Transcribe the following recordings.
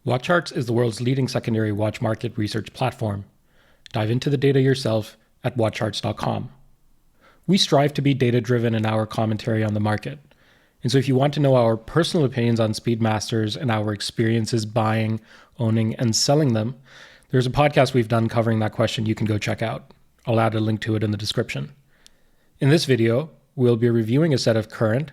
WatchCharts is the world's leading secondary watch market research platform. Dive into the data yourself at WatchCharts.com. We strive to be data-driven in our commentary on the market. And so if you want to know our personal opinions on Speedmasters and our experiences buying, owning, and selling them, there's a podcast we've done covering that question you can go check out. I'll add a link to it in the description. In this video, we'll be reviewing a set of current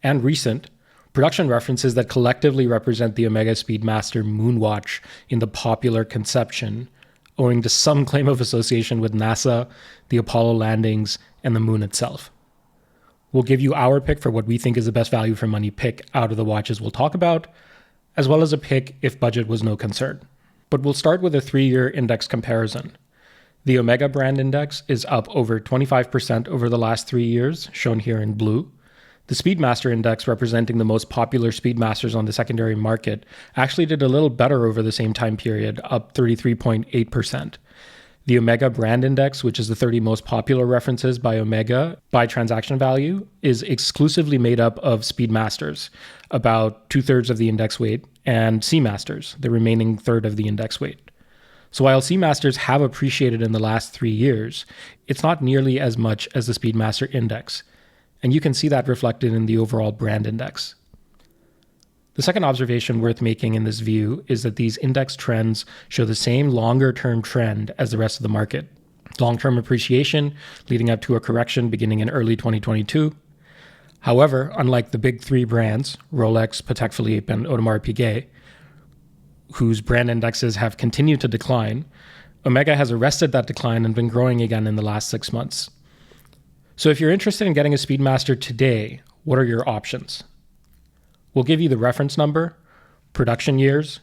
and recent production references that collectively represent the Omega Speedmaster Moonwatch in the popular conception, owing to some claim of association with NASA, the Apollo landings, and the moon itself. We'll give you our pick for what we think is the best value for money pick out of the watches we'll talk about, as well as a pick if budget was no concern. But we'll start with a 3-year index comparison. The Omega brand index is up over 25% over the last 3 years, shown here in blue. The Speedmaster index, representing the most popular Speedmasters on the secondary market, actually did a little better over the same time period, up 33.8%. The Omega brand index, which is the 30 most popular references by Omega by transaction value, is exclusively made up of Speedmasters, about 2/3 of the index weight, and Seamasters, the remaining third of the index weight. So while Seamasters have appreciated in the last 3 years, it's not nearly as much as the Speedmaster index. And you can see that reflected in the overall brand index. The second observation worth making in this view is that these index trends show the same longer-term trend as the rest of the market. Long-term appreciation leading up to a correction beginning in early 2022. However, unlike the big three brands, Rolex, Patek Philippe, and Audemars Piguet, whose brand indexes have continued to decline, Omega has arrested that decline and been growing again in the last 6 months. So if you're interested in getting a Speedmaster today, what are your options? We'll give you the reference number, production years,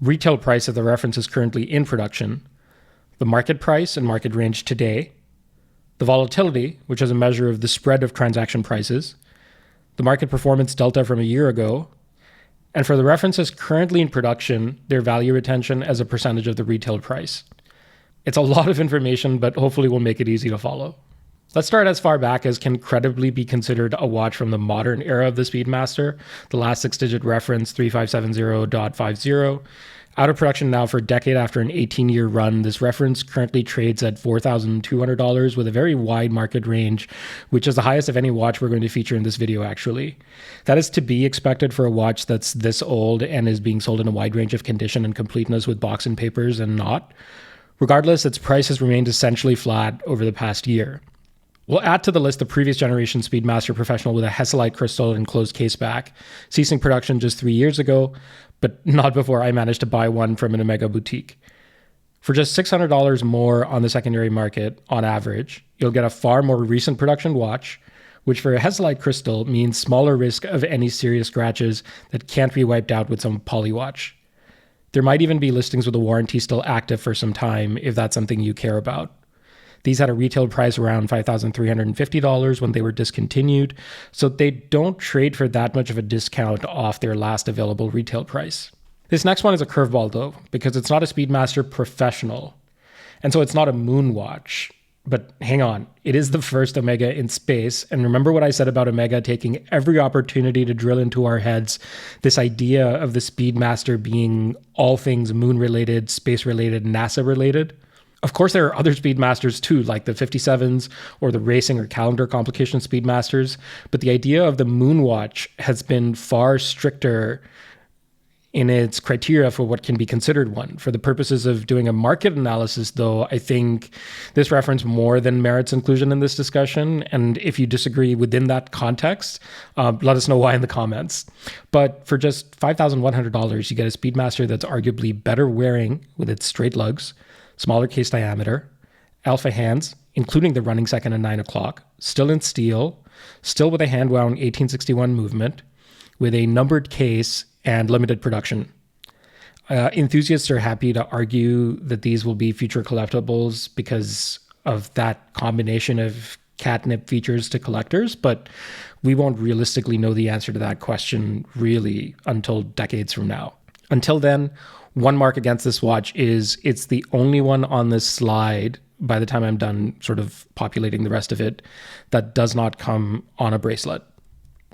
retail price if the reference is currently in production, the market price and market range today, the volatility, which is a measure of the spread of transaction prices, the market performance delta from a year ago, and for the references currently in production, their value retention as a percentage of the retail price. It's a lot of information, but hopefully we'll make it easy to follow. Let's start as far back as can credibly be considered a watch from the modern era of the Speedmaster, the last 6-digit reference 3570.50. Out of production now for a decade after an 18-year run, this reference currently trades at $4,200 with a very wide market range, which is the highest of any watch we're going to feature in this video, actually. That is to be expected for a watch that's this old and is being sold in a wide range of condition and completeness with box and papers and not. Regardless, its price has remained essentially flat over the past year. We'll add to the list the previous generation Speedmaster Professional with a Hesalite crystal and closed case back, ceasing production just 3 years ago, but not before I managed to buy one from an Omega boutique. For just $600 more on the secondary market, on average, you'll get a far more recent production watch, which for a Hesalite crystal means smaller risk of any serious scratches that can't be wiped out with some poly watch. There might even be listings with a warranty still active for some time if that's something you care about. These had a retail price around $5,350 when they were discontinued, so they don't trade for that much of a discount off their last available retail price. This next one is a curveball though, because it's not a Speedmaster Professional, and so it's not a moon watch. But hang on, it is the first Omega in space, and remember what I said about Omega taking every opportunity to drill into our heads this idea of the Speedmaster being all things moon-related, space-related, NASA-related? Of course, there are other Speedmasters too, like the 57s or the racing or calendar complication Speedmasters, but the idea of the Moonwatch has been far stricter in its criteria for what can be considered one. For the purposes of doing a market analysis, though, I think this reference more than merits inclusion in this discussion, and if you disagree within that context, let us know why in the comments. But for just $5,100, you get a Speedmaster that's arguably better wearing with its straight lugs, smaller case diameter, alpha hands, including the running second and 9 o'clock, still in steel, still with a hand-wound 1861 movement, with a numbered case and limited production. Enthusiasts are happy to argue that these will be future collectibles because of that combination of catnip features to collectors, but we won't realistically know the answer to that question really until decades from now. Until then, one mark against this watch is it's the only one on this slide, by the time I'm done sort of populating the rest of it, that does not come on a bracelet.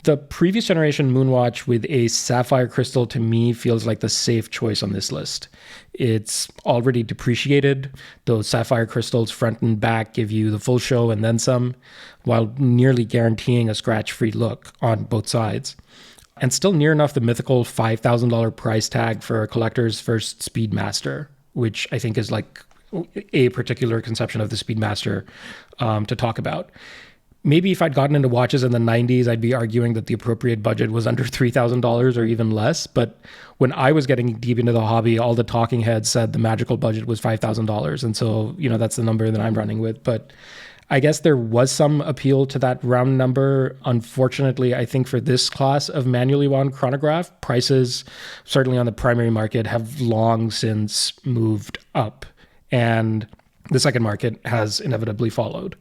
The previous generation Moonwatch with a sapphire crystal to me feels like the safe choice on this list. It's already depreciated. Those sapphire crystals front and back give you the full show and then some, while nearly guaranteeing a scratch-free look on both sides. And still near enough the mythical $5,000 price tag for a collector's first Speedmaster, which I think is like a particular conception of the Speedmaster to talk about. Maybe if I'd gotten into watches in the 90s, I'd be arguing that the appropriate budget was under $3,000 or even less. But when I was getting deep into the hobby, all the talking heads said the magical budget was $5,000. And so, that's the number that I'm running with. But I guess there was some appeal to that round number. Unfortunately, I think for this class of manually wound chronograph, prices, certainly on the primary market, have long since moved up. And the second market has inevitably followed.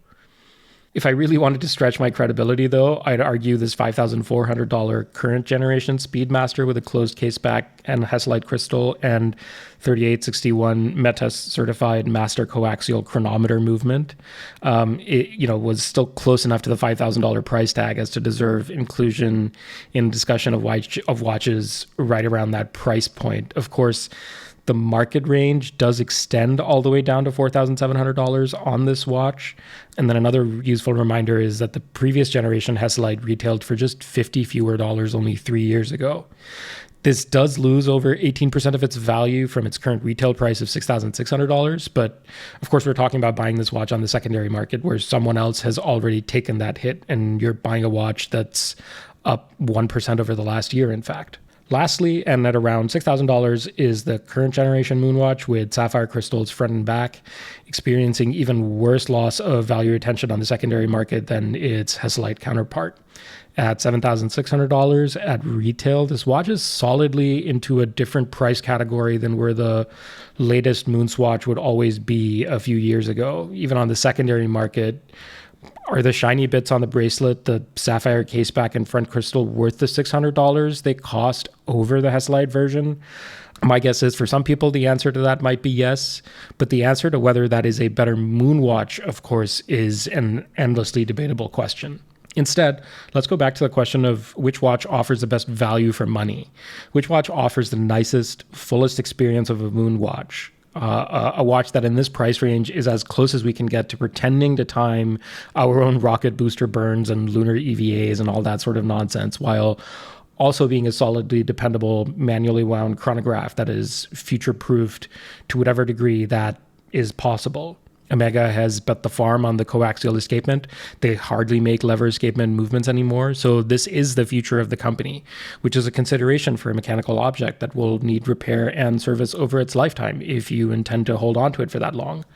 If I really wanted to stretch my credibility, though, I'd argue this $5,400 current generation Speedmaster with a closed case back and Hesalite crystal and 3861 METAS certified master coaxial chronometer movement, was still close enough to the $5,000 price tag as to deserve inclusion in discussion of watches right around that price point. Of course, the market range does extend all the way down to $4,700 on this watch. And then another useful reminder is that the previous generation Hesalite retailed for just $50 fewer only 3 years ago. This does lose over 18% of its value from its current retail price of $6,600. But of course, we're talking about buying this watch on the secondary market where someone else has already taken that hit and you're buying a watch that's up 1% over the last year, in fact. Lastly, and at around $6,000, is the current generation Moonwatch with sapphire crystals front and back, experiencing even worse loss of value retention on the secondary market than its Hesalite counterpart. At $7,600 at retail, this watch is solidly into a different price category than where the latest Moonswatch would always be a few years ago. Even on the secondary market, are the shiny bits on the bracelet, the sapphire caseback and front crystal, worth the $600 they cost over the Hesalite version? My guess is for some people, the answer to that might be yes. But the answer to whether that is a better Moonwatch, of course, is an endlessly debatable question. Instead, let's go back to the question of which watch offers the best value for money. Which watch offers the nicest, fullest experience of a Moonwatch? A watch that in this price range is as close as we can get to pretending to time our own rocket booster burns and lunar EVAs and all that sort of nonsense, while also being a solidly dependable manually wound chronograph that is future-proofed to whatever degree that is possible. Omega has bet the farm on the coaxial escapement. They hardly make lever escapement movements anymore, so this is the future of the company, which is a consideration for a mechanical object that will need repair and service over its lifetime if you intend to hold on to it for that long.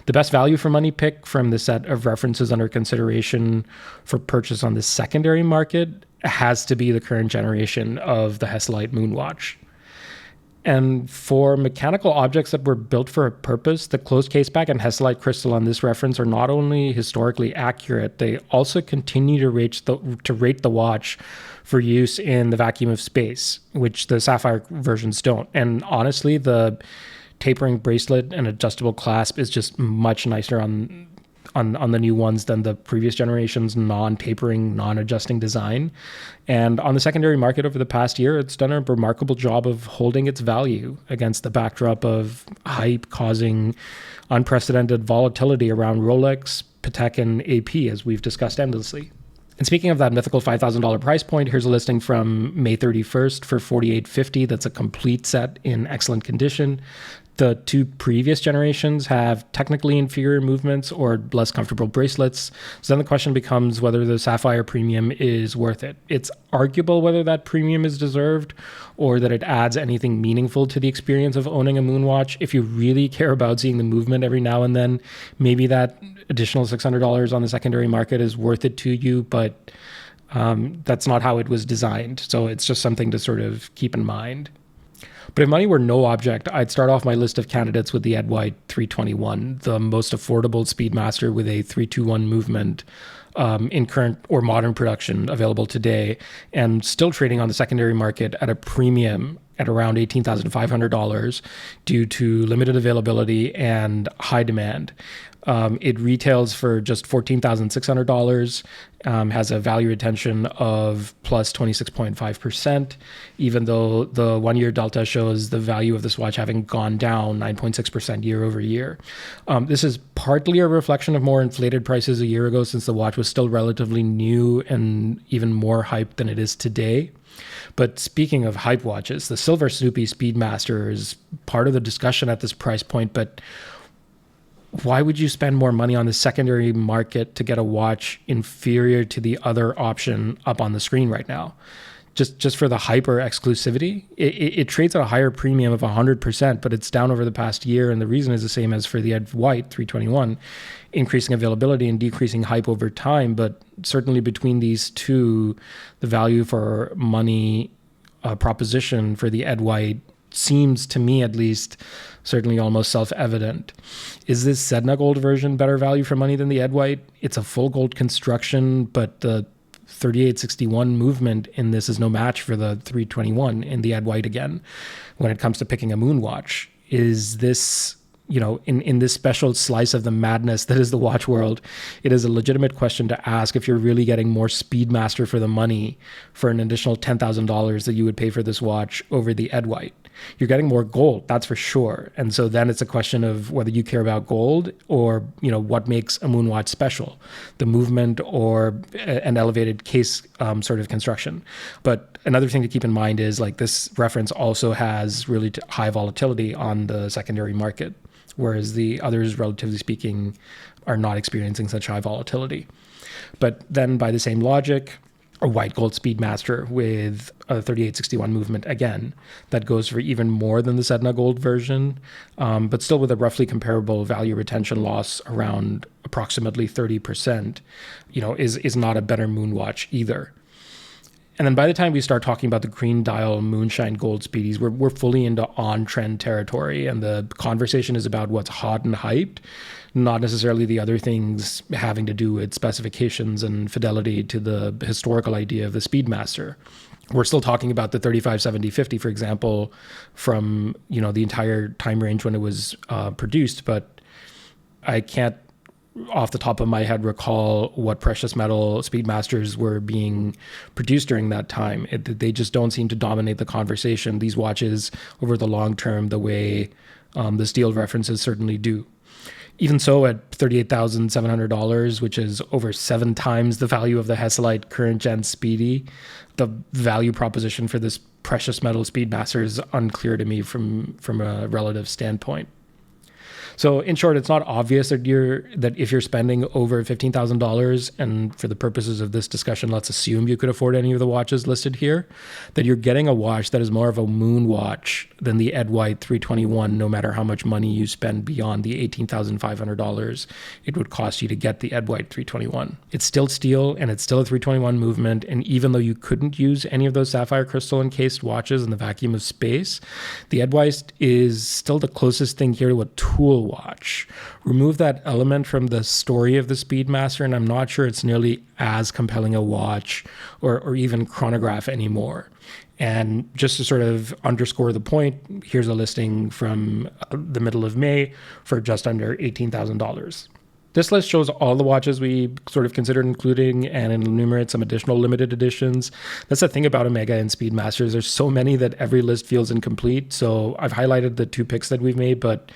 The best value for money pick from the set of references under consideration for purchase on the secondary market has to be the current generation of the Hesalite Moonwatch. And for mechanical objects that were built for a purpose, the closed caseback and Hesalite crystal on this reference are not only historically accurate, they also continue to rate the watch for use in the vacuum of space, which the sapphire versions don't. And honestly, the tapering bracelet and adjustable clasp is just much nicer on the new ones than the previous generation's non-tapering, non-adjusting design. And on the secondary market over the past year, it's done a remarkable job of holding its value against the backdrop of hype causing unprecedented volatility around Rolex, Patek, and AP, as we've discussed endlessly. And speaking of that mythical $5,000 price point, here's a listing from May 31st for $4,850. That's a complete set in excellent condition. The two previous generations have technically inferior movements or less comfortable bracelets. So then the question becomes whether the sapphire premium is worth it. It's arguable whether that premium is deserved or that it adds anything meaningful to the experience of owning a Moonwatch. If you really care about seeing the movement every now and then, maybe that additional $600 on the secondary market is worth it to you, but that's not how it was designed. So it's just something to sort of keep in mind. But if money were no object, I'd start off my list of candidates with the Ed White 321, the most affordable Speedmaster with a 321 movement in current or modern production available today, and still trading on the secondary market at a premium at around $18,500 due to limited availability and high demand. It retails for just $14,600, has a value retention of plus 26.5%, even though the 1 year delta shows the value of this watch having gone down 9.6% year over year. This is partly a reflection of more inflated prices a year ago, since the watch was still relatively new and even more hyped than it is today. But speaking of hype watches, the Silver Snoopy Speedmaster is part of the discussion at this price point, but why would you spend more money on the secondary market to get a watch inferior to the other option up on the screen right now? Just for the hyper exclusivity? It trades at a higher premium of 100%, but it's down over the past year, and the reason is the same as for the Ed White 321, increasing availability and decreasing hype over time. But certainly between these two, the value for money proposition for the Ed White seems, to me at least, certainly almost self-evident. Is this Sedna Gold version better value for money than the Ed White? It's a full gold construction, but the 3861 movement in this is no match for the 321 in the Ed White again when it comes to picking a moon watch. Is this, in this special slice of the madness that is the watch world, it is a legitimate question to ask if you're really getting more Speedmaster for the money for an additional $10,000 that you would pay for this watch over the Ed White. You're getting more gold, that's for sure. And so then it's a question of whether you care about gold or, what makes a moon watch special, the movement or an elevated case sort of construction. But another thing to keep in mind is this reference also has really high volatility on the secondary market, whereas the others, relatively speaking, are not experiencing such high volatility. But then by the same logic, a white gold Speedmaster with a 3861 movement again that goes for even more than the Sedna Gold version, but still with a roughly comparable value retention loss around approximately 30%, is not a better moon watch either. And then by the time we start talking about the green dial moonshine gold speedies, we're fully into on-trend territory, and the conversation is about what's hot and hyped, not necessarily the other things having to do with specifications and fidelity to the historical idea of the Speedmaster. We're still talking about the 357050, for example, from the entire time range when it was produced, but I can't off the top of my head recall what precious metal Speedmasters were being produced during that time. They just don't seem to dominate the conversation, these watches, over the long term, the way the steel references certainly do. Even so, at $38,700, which is over 7 times the value of the Hesalite current gen Speedy, the value proposition for this precious metal Speedmaster is unclear to me from a relative standpoint. So in short, it's not obvious that if you're spending over $15,000, and for the purposes of this discussion, let's assume you could afford any of the watches listed here, that you're getting a watch that is more of a moon watch than the Ed White 321, no matter how much money you spend beyond the $18,500 it would cost you to get the Ed White 321. It's still steel, and it's still a 321 movement, and even though you couldn't use any of those sapphire crystal encased watches in the vacuum of space, the Ed White is still the closest thing here to a tool watch. Remove that element from the story of the Speedmaster, and I'm not sure it's nearly as compelling a watch or even chronograph anymore. And just to sort of underscore the point, here's a listing from the middle of May for just under $18,000. This list shows all the watches we sort of considered including and enumerates some additional limited editions. That's the thing about Omega and Speedmasters. There's so many that every list feels incomplete. So I've highlighted the 2 picks that we've made, but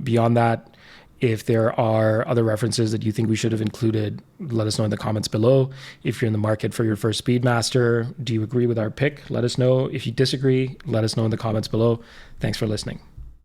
beyond that, if there are other references that you think we should have included, let us know in the comments below. If you're in the market for your first Speedmaster, do you agree with our pick? Let us know. If you disagree, let us know in the comments below. Thanks for listening.